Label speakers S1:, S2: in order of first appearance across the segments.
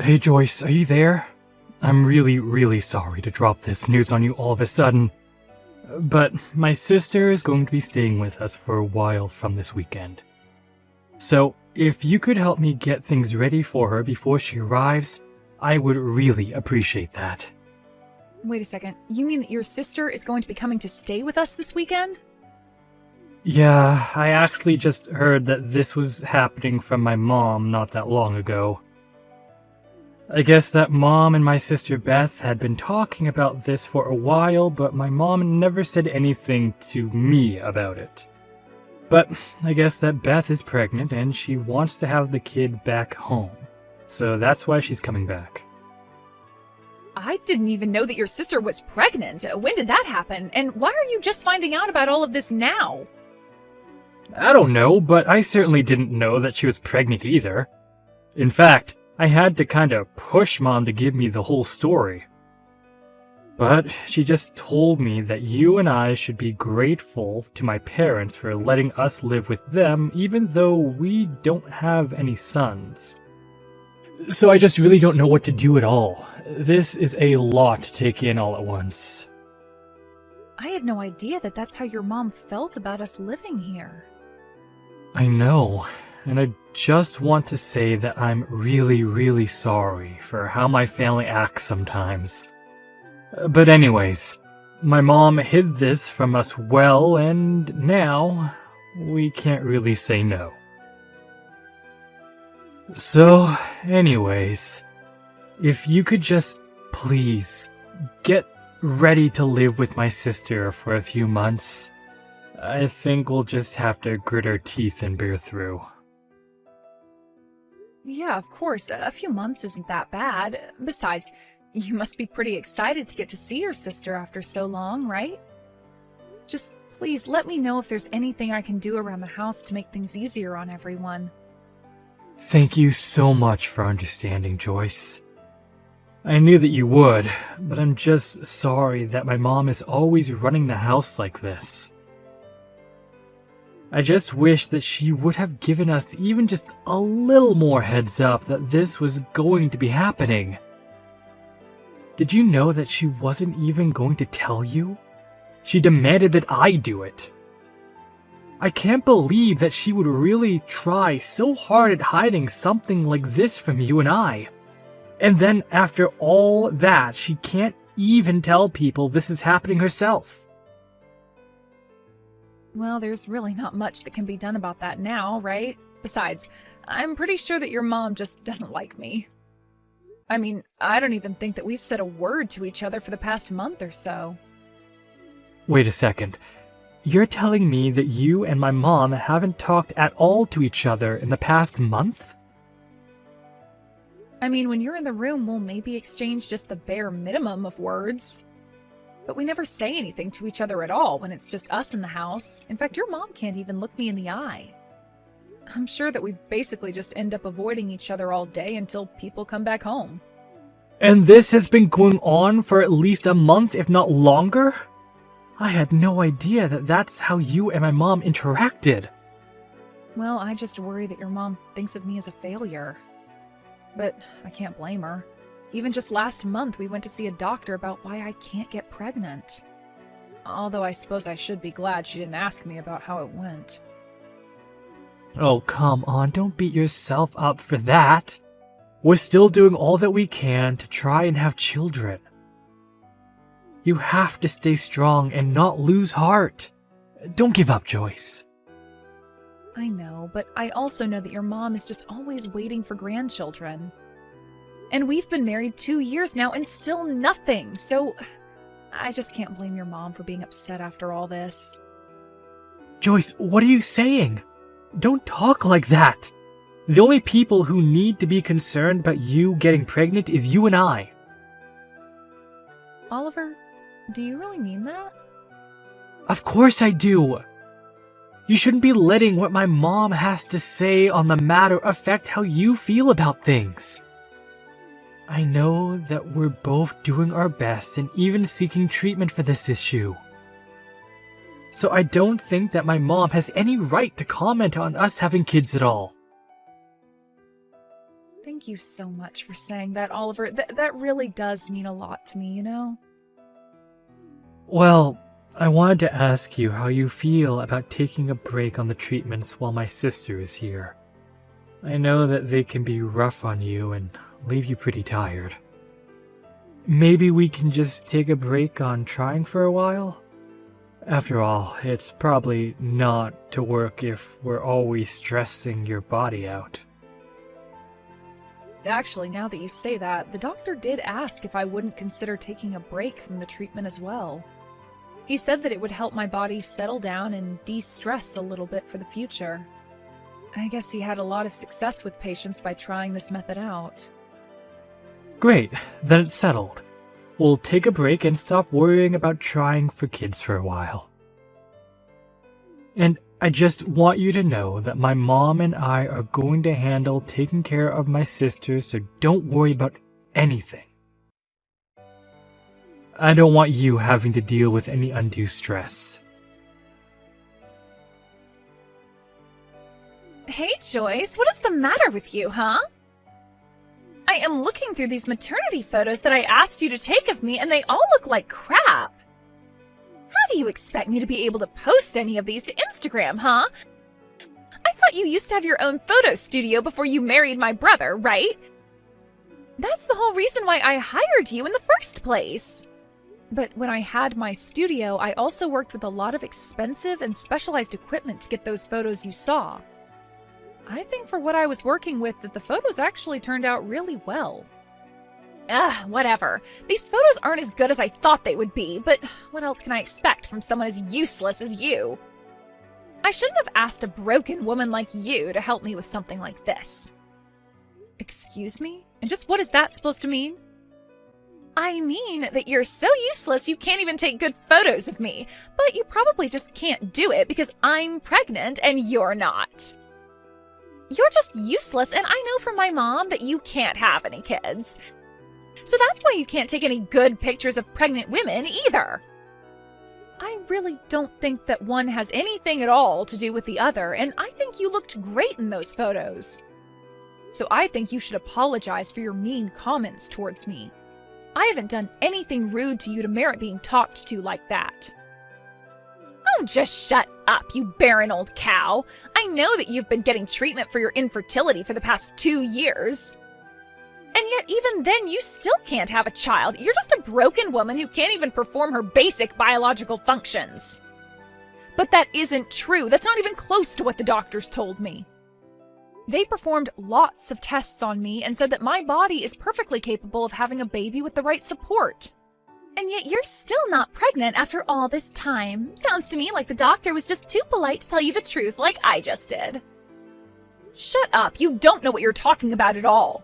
S1: Hey Joyce, are you there? I'm really sorry to drop this news on you all of a sudden, but my sister is going to be staying with us for a while from this weekend. So, if you could help me get things ready for her before she arrives, I would really appreciate that.
S2: Wait a second, you mean that your sister is going to be coming to stay with us this weekend?
S1: Yeah, I actually just heard that this was happening from my mom not that long ago. I guess that Mom and my sister Beth had been talking about this for a while, but my mom never said anything to me about it. But I guess that Beth is pregnant and she wants to have the kid back home. So that's why she's coming back.
S2: I didn't even know that your sister was pregnant. When did that happen? And why are you just finding out about all of this now?
S1: I don't know, but I certainly didn't know that she was pregnant either. In fact, I had to kinda push Mom to give me the whole story. But she just told me that you and I should be grateful to my parents for letting us live with them even though we don't have any sons. So I just really don't know what to do at all. This is a lot to take in all at once.
S2: I had no idea that that's how your mom felt about us living here.
S1: I know, and I just want to say that I'm really sorry for how my family acts sometimes. But anyways, my mom hid this from us well, and now we can't really say no. So, anyways, if you could just please get ready to live with my sister for a few months, I think we'll just have to grit our teeth and bear through.
S2: Yeah, of course. A few months isn't that bad. Besides, you must be pretty excited to get to see your sister after so long, right? Just please let me know if there's anything I can do around the house to make things easier on everyone.
S1: Thank you so much for understanding, Joyce. I knew that you would, but I'm just sorry that my mom is always running the house like this. I just wish that she would have given us even just a little more heads up that this was going to be happening. Did you know that she wasn't even going to tell you? She demanded that I do it. I can't believe that she would really try so hard at hiding something like this from you and I. And then after all that, she can't even tell people this is happening herself.
S2: Well, there's really not much that can be done about that now, right? Besides, I'm pretty sure that your mom just doesn't like me. I mean, I don't even think that we've said a word to each other for the past month or so.
S1: Wait a second. You're telling me that you and my mom haven't talked at all to each other in the past month?
S2: I mean, when you're in the room, we'll maybe exchange just the bare minimum of words. But we never say anything to each other at all when it's just us in the house. In fact, your mom can't even look me in the eye. I'm sure that we basically just end up avoiding each other all day until people come back home.
S1: And this has been going on for at least a month, if not longer? I had no idea that that's how you and my mom interacted.
S2: Well, I just worry that your mom thinks of me as a failure. But I can't blame her. Even just last month, we went to see a doctor about why I can't get pregnant. Although I suppose I should be glad she didn't ask me about how it went.
S1: Oh, come on, don't beat yourself up for that. We're still doing all that we can to try and have children. You have to stay strong and not lose heart. Don't give up, Joyce.
S2: I know, but I also know that your mom is just always waiting for grandchildren. And we've been married 2 years now and still nothing, so I just can't blame your mom for being upset after all this.
S1: Joyce, what are you saying? Don't talk like that. The only people who need to be concerned about you getting pregnant is you and I.
S2: Oliver, do you really mean that?
S1: Of course I do. You shouldn't be letting what my mom has to say on the matter affect how you feel about things. I know that we're both doing our best and even seeking treatment for this issue. So I don't think that my mom has any right to comment on us having kids at all.
S2: Thank you so much for saying that, Oliver. That really does mean a lot to me, you know?
S1: Well, I wanted to ask you how you feel about taking a break on the treatments while my sister is here. I know that they can be rough on you and leave you pretty tired. Maybe we can just take a break on trying for a while? After all, it's probably not to work if we're always stressing your body out.
S2: Actually, now that you say that, the doctor did ask if I wouldn't consider taking a break from the treatment as well. He said that it would help my body settle down and de-stress a little bit for the future. I guess he had a lot of success with patients by trying this method out.
S1: Great, then it's settled. We'll take a break and stop worrying about trying for kids for a while. And I just want you to know that my mom and I are going to handle taking care of my sister, so don't worry about anything. I don't want you having to deal with any undue stress.
S2: Hey, Joyce, what is the matter with you, huh? I am looking through these maternity photos that I asked you to take of me, and they all look like crap. How do you expect me to be able to post any of these to Instagram, huh? I thought you used to have your own photo studio before you married my brother, right? That's the whole reason why I hired you in the first place. But when I had my studio, I also worked with a lot of expensive and specialized equipment to get those photos you saw. I think for what I was working with that the photos actually turned out really well. Whatever. These photos aren't as good as I thought they would be, but what else can I expect from someone as useless as you? I shouldn't have asked a broken woman like you to help me with something like this. Excuse me? And just what is that supposed to mean? I mean that you're so useless you can't even take good photos of me, but you probably just can't do it because I'm pregnant and you're not. You're just useless, and I know from my mom that you can't have any kids. So that's why you can't take any good pictures of pregnant women either. I really don't think that one has anything at all to do with the other, and I think you looked great in those photos. So I think you should apologize for your mean comments towards me. I haven't done anything rude to you to merit being talked to like that. Oh, just shut up, you barren old cow. I know that you've been getting treatment for your infertility for the past 2 years. And yet even then you still can't have a child. You're just a broken woman who can't even perform her basic biological functions. But that isn't true. That's not even close to what the doctors told me. They performed lots of tests on me and said that my body is perfectly capable of having a baby with the right support. And yet you're still not pregnant after all this time. Sounds to me like the doctor was just too polite to tell you the truth like I just did. Shut up, you don't know what you're talking about at all.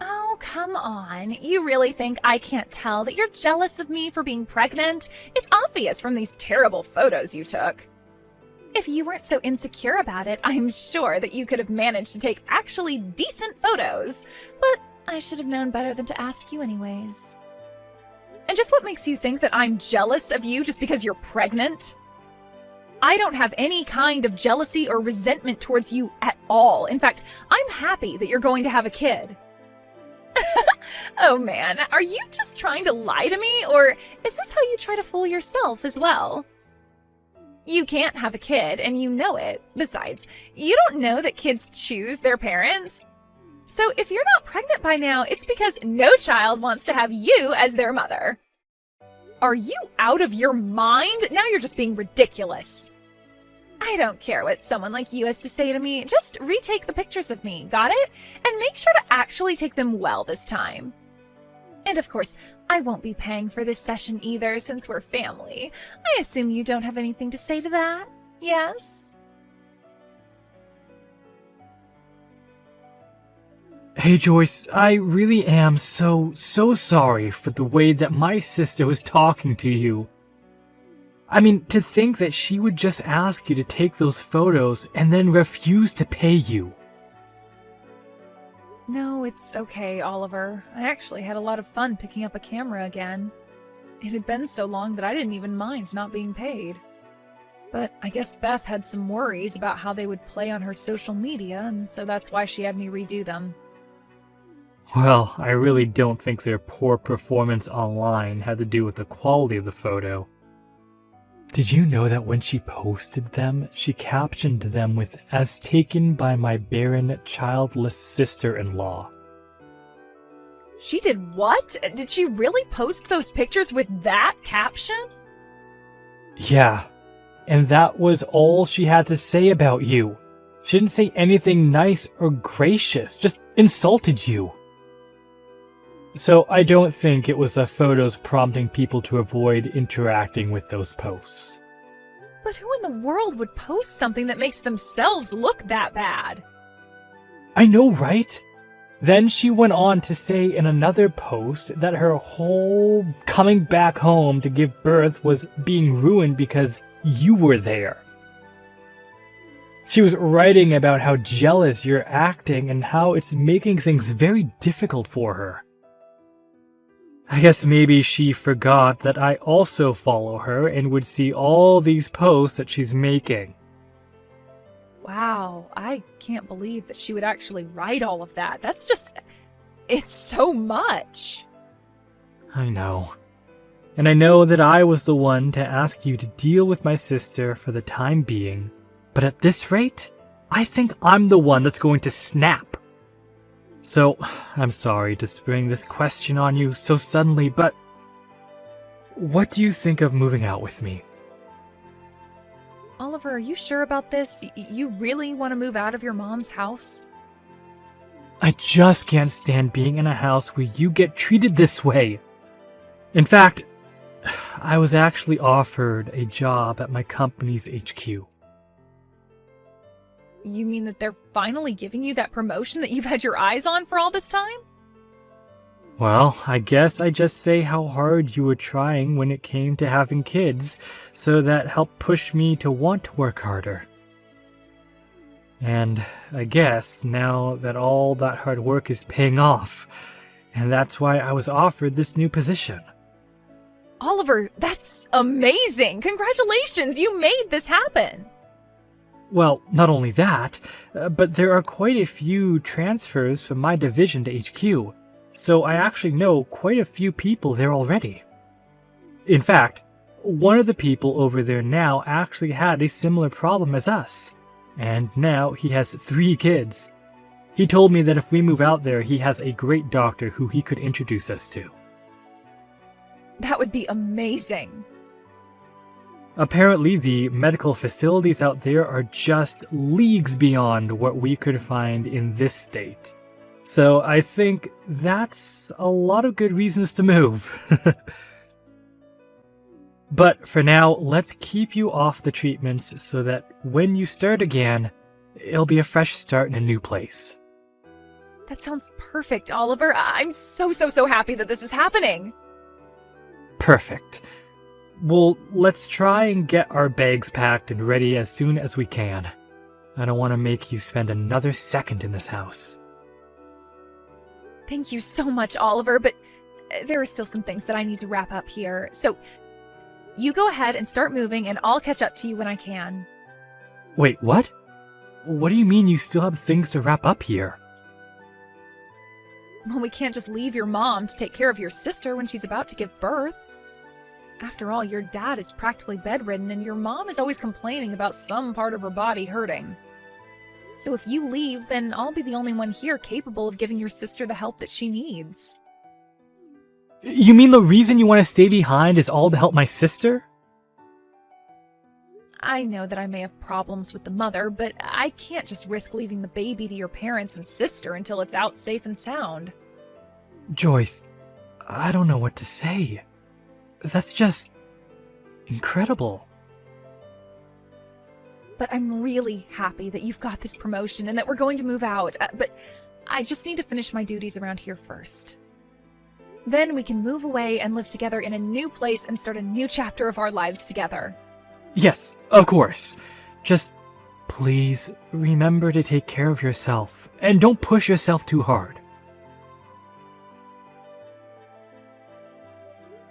S2: Oh, come on. You really think I can't tell that you're jealous of me for being pregnant? It's obvious from these terrible photos you took. If you weren't so insecure about it, I'm sure that you could have managed to take actually decent photos. But I should have known better than to ask you anyways. And just what makes you think that I'm jealous of you just because you're pregnant? I don't have any kind of jealousy or resentment towards you at all. In fact, I'm happy that you're going to have a kid. Oh man, are you just trying to lie to me, or is this how you try to fool yourself as well? You can't have a kid, and you know it. Besides, you don't know that kids choose their parents. So if you're not pregnant by now, it's because no child wants to have you as their mother. Are you out of your mind? Now you're just being ridiculous. I don't care what someone like you has to say to me. Just retake the pictures of me, got it? And make sure to actually take them well this time. And of course, I won't be paying for this session either since we're family. I assume you don't have anything to say to that, yes?
S1: Hey Joyce, I really am so sorry for the way that my sister was talking to you. I mean, to think that she would just ask you to take those photos and then refuse to pay you.
S2: No, it's okay, Oliver. I actually had a lot of fun picking up a camera again. It had been so long that I didn't even mind not being paid. But I guess Beth had some worries about how they would play on her social media, and so that's why she had me redo them.
S1: Well, I really don't think their poor performance online had to do with the quality of the photo. Did you know that when she posted them, she captioned them with "as taken by my barren, childless sister-in-law"?
S2: She did what? Did she really post those pictures with that caption?
S1: Yeah, and that was all she had to say about you. She didn't say anything nice or gracious, just insulted you. So I don't think it was the photos prompting people to avoid interacting with those posts.
S2: But who in the world would post something that makes themselves look that bad?
S1: I know, right? Then she went on to say in another post that her whole coming back home to give birth was being ruined because you were there. She was writing about how jealous you're acting and how it's making things very difficult for her. I guess maybe she forgot that I also follow her and would see all these posts that she's making.
S2: Wow, I can't believe that she would actually write all of that. It's so much.
S1: I know. And I know that I was the one to ask you to deal with my sister for the time being, but at this rate, I think I'm the one that's going to snap. So, I'm sorry to spring this question on you so suddenly, but what do you think of moving out with me?
S2: Oliver, are you sure about this? You really want to move out of your mom's house?
S1: I just can't stand being in a house where you get treated this way. In fact, I was actually offered a job at my company's HQ.
S2: You mean that they're finally giving you that promotion that you've had your eyes on for all this time?
S1: Well, I guess I just say how hard you were trying when it came to having kids, so that helped push me to want to work harder. And I guess now that all that hard work is paying off, and that's why I was offered this new position.
S2: Oliver, that's amazing! Congratulations, you made this happen!
S1: Well, not only that, but there are quite a few transfers from my division to HQ, so I actually know quite a few people there already. In fact, one of the people over there now actually had a similar problem as us, and now he has 3 kids. He told me that if we move out there, he has a great doctor who he could introduce us to.
S2: That would be amazing.
S1: Apparently, the medical facilities out there are just leagues beyond what we could find in this state. So I think that's a lot of good reasons to move. But for now, let's keep you off the treatments so that when you start again, it'll be a fresh start in a new place.
S2: That sounds perfect, Oliver. I'm so happy that this is happening.
S1: Perfect. Well, let's try and get our bags packed and ready as soon as we can. I don't want to make you spend another second in this house.
S2: Thank you so much, Oliver, but there are still some things that I need to wrap up here. So, you go ahead and start moving and I'll catch up to you when I can.
S1: Wait, what? What do you mean you still have things to wrap up here?
S2: Well, we can't just leave your mom to take care of your sister when she's about to give birth. After all, your dad is practically bedridden and your mom is always complaining about some part of her body hurting. So if you leave, then I'll be the only one here capable of giving your sister the help that she needs.
S1: You mean the reason you want to stay behind is all to help my sister?
S2: I know that I may have problems with the mother, but I can't just risk leaving the baby to your parents and sister until it's out safe and sound.
S1: Joyce, I don't know what to say. That's just incredible.
S2: But I'm really happy that you've got this promotion and that we're going to move out. But I just need to finish my duties around here first. Then we can move away and live together in a new place and start a new chapter of our lives together.
S1: Yes, of course. Just please remember to take care of yourself and don't push yourself too hard.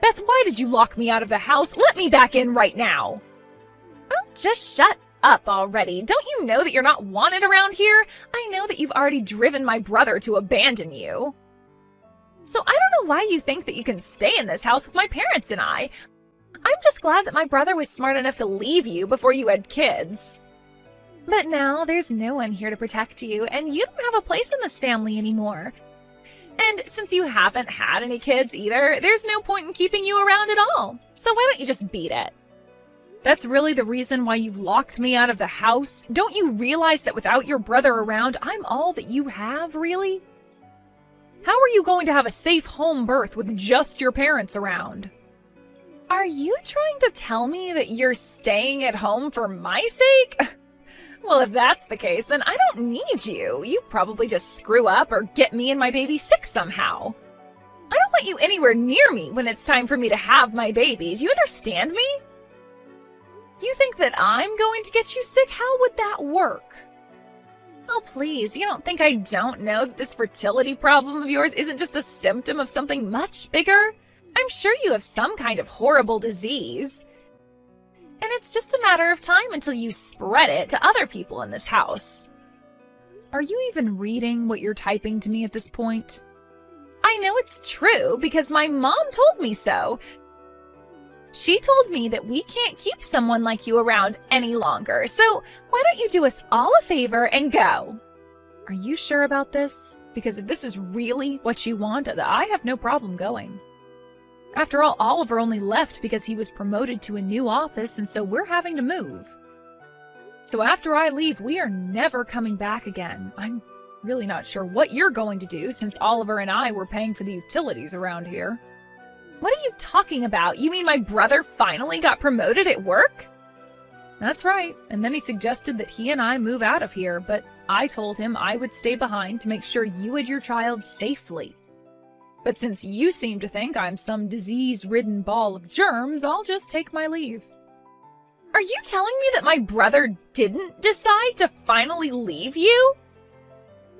S2: Beth, why did you lock me out of the house? Let me back in right now. Oh, just shut up already. Don't you know that you're not wanted around here? I know that you've already driven my brother to abandon you. So I don't know why you think that you can stay in this house with my parents and I. I'm just glad that my brother was smart enough to leave you before you had kids. But now there's no one here to protect you, and you don't have a place in this family anymore. And since you haven't had any kids either, there's no point in keeping you around at all. So why don't you just beat it? That's really the reason why you've locked me out of the house? Don't you realize that without your brother around, I'm all that you have, really? How are you going to have a safe home birth with just your parents around? Are you trying to tell me that you're staying at home for my sake? Well, if that's the case, then I don't need you. You probably just screw up or get me and my baby sick somehow. I don't want you anywhere near me when it's time for me to have my baby. Do you understand me? You think that I'm going to get you sick? How would that work? Oh, please, you don't think I don't know that this fertility problem of yours isn't just a symptom of something much bigger? I'm sure you have some kind of horrible disease. And it's just a matter of time until you spread it to other people in this house. Are you even reading what you're typing to me at this point? I know it's true because my mom told me so. She told me that we can't keep someone like you around any longer, so why don't you do us all a favor and go? Are you sure about this? Because if this is really what you want, I have no problem going. After all, Oliver only left because he was promoted to a new office, and so we're having to move. So after I leave, we are never coming back again. I'm really not sure what you're going to do since Oliver and I were paying for the utilities around here. What are you talking about? You mean my brother finally got promoted at work? That's right, and then he suggested that he and I move out of here, but I told him I would stay behind to make sure you had your child safely. But since you seem to think I'm some disease-ridden ball of germs, I'll just take my leave. Are you telling me that my brother didn't decide to finally leave you?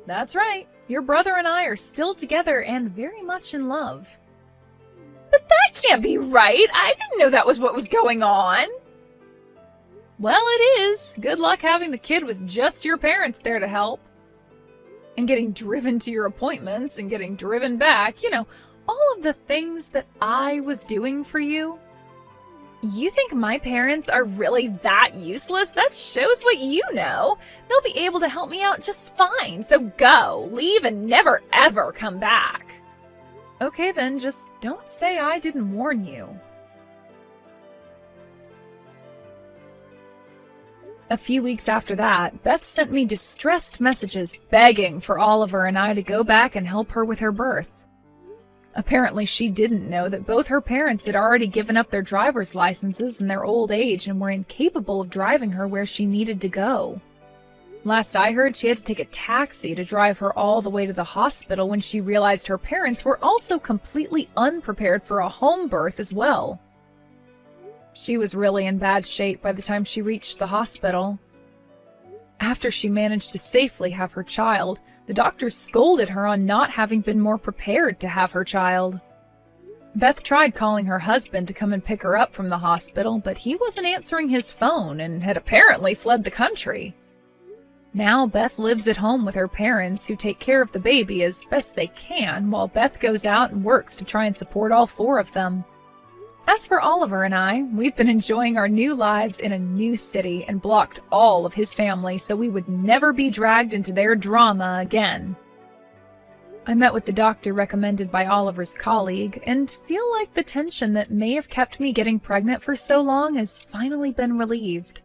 S2: That's right. Your brother and I are still together and very much in love. But that can't be right. I didn't know that was what was going on. Well, it is. Good luck having the kid with just your parents there to help. And getting driven to your appointments and getting driven back. You know, all of the things that I was doing for you. You think my parents are really that useless? That shows what you know. They'll be able to help me out just fine. So go, leave, and never ever come back. Okay then, just don't say I didn't warn you. A few weeks after that, Beth sent me distressed messages begging for Oliver and I to go back and help her with her birth. Apparently she didn't know that both her parents had already given up their driver's licenses in their old age and were incapable of driving her where she needed to go. Last I heard, she had to take a taxi to drive her all the way to the hospital when she realized her parents were also completely unprepared for a home birth as well. She was really in bad shape by the time she reached the hospital. After she managed to safely have her child, the doctors scolded her on not having been more prepared to have her child. Beth tried calling her husband to come and pick her up from the hospital, but he wasn't answering his phone and had apparently fled the country. Now Beth lives at home with her parents, who take care of the baby as best they can, while Beth goes out and works to try and support all four of them. As for Oliver and I, we've been enjoying our new lives in a new city and blocked all of his family so we would never be dragged into their drama again. I met with the doctor recommended by Oliver's colleague and feel like the tension that may have kept me getting pregnant for so long has finally been relieved.